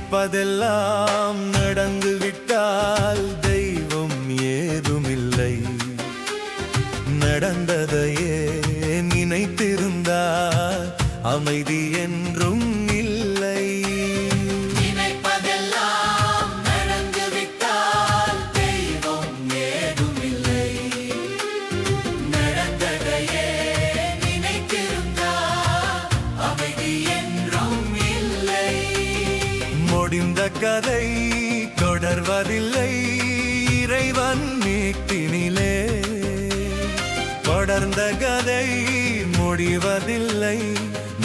நினைப்பதெல்லாம் நடந்துவிட்டால் தெய்வம் ஏதுமில்லை. நடந்ததையே நினைத்திருந்தால் அமைதி என்றும் இல்லை. நினைப்பதெல்லாம் நடந்துவிட்டால் தெய்வம் ஏதுமில்லை. நடந்ததையே நினைத்திருந்தால் அமைதி என்றும் இல்லை. முடிந்த கதை தொடர்வதில்லை இறைவன் மீட்பினிலே. தொடர்ந்த கதை முடிவதில்லை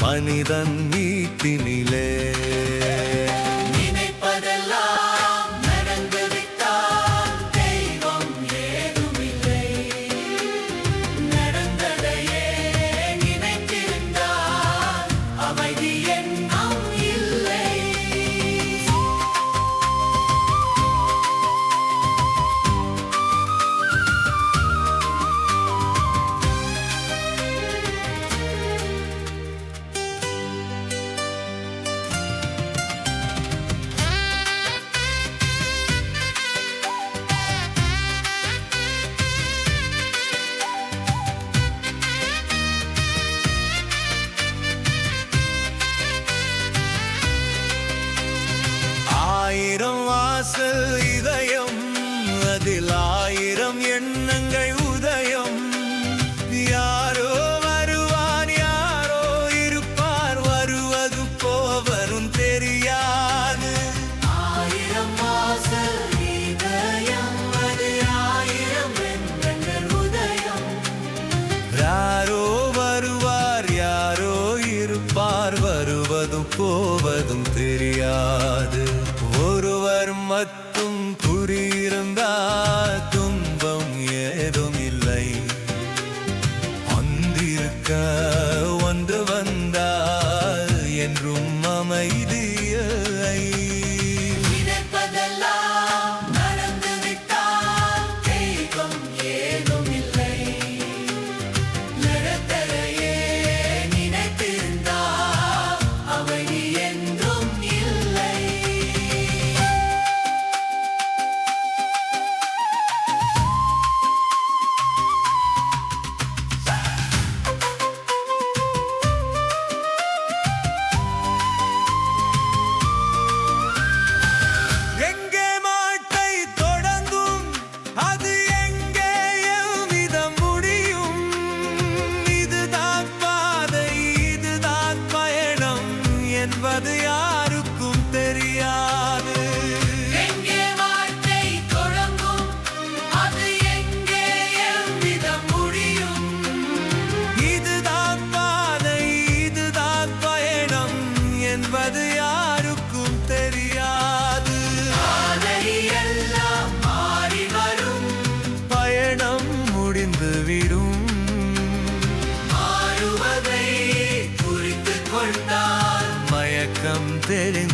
மனிதன் மீட்பினிலே. நினைப்பதெல்லாம் நடந்துவிட்டால் தெய்வம் ஏதுமில்லை. நடந்ததையே நினைத்திருந்தால் அமைதி என்றும் இல்லை. ஆயிரம் வாசல் இதயம் அதில் ஆயிரம் எண்ணங்கள் உதயம். யாரோ வருவார் யாரோ இருப்பார் வருவது போவரும் தெரியாது. ஆயிரம் வாசல் இதயம் அது ஆயிரம் எண்ணங்கள் உதயம். யாரோ வருவார் யாரோ இருப்பார் வருவதும் போவதும் தெரியாது. ஒருவர் மட்டும் புரியிருந்தால் துன்பம் ஏதும் இல்லை. அந்திருக்க வந்து வந்தால் என்றும் அமைதியை. நினைப்பதெல்லாம் நடந்துவிட்டால் தெய்வம் ஏதுமில்லை. நடந்ததையே நினைத்திருந்தால் அமைதி என்றும் இல்லை. எங்கே மாட்டை தொடங்கும் அது எங்கே எவ்விதம் முடியும். இதுதான் பாதை இதுதான் பயணம் என்பது யாருக்கும் தெரியாது. எங்கே வார்த்தை தொடங்கும் அது எங்கே எவ்விதம் முடியும். இதுதான் பாதை இதுதான் பயணம் என்பது யாருக்கும் தெரியாது. பாதை எல்லாம் மாறி வரும். பயணம் முடிந்துவிடும். மாறுவதை குறித்துக் கொண்டால் மயக்கம் தெரிந்து